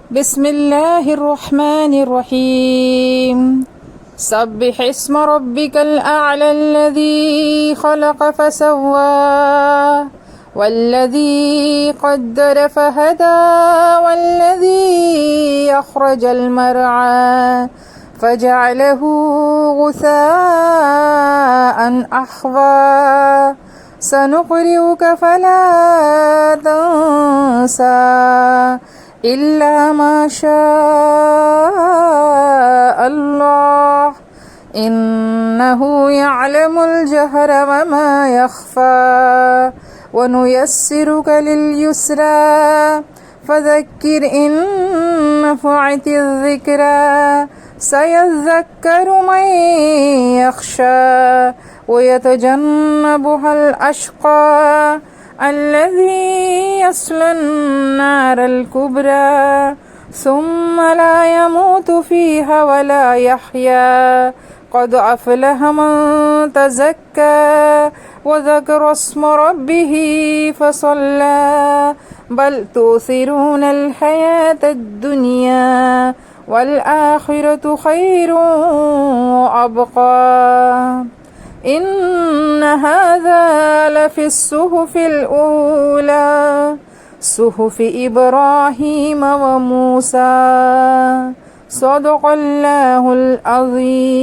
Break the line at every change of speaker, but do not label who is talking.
بسم الله الرحمن الرحيم. سبح اسم ربك الأعلى الذي خلق فسوى والذي قدر فهدى والذي أخرج المرعى فجعله غثاء أحوى سنقرئك فلا تنسى إلا ما شاء الله إنه يعلم الجهر وما يخفى ونيسرك لليسرى فذكر إن نفعت الذكرى سيذكر من يخشى ويتجنبها الأشقى الذي يصلى النار الكبرى ثم لا يموت فيها ولا يحيا قد أفلح من تزكى وذكر اسم ربه فصلى بل تؤثرون الحياة الدنيا والآخرة خير وأبقى إن هذا لفي الصحف الأولى صحف إبراهيم وموسى صدق الله العظيم.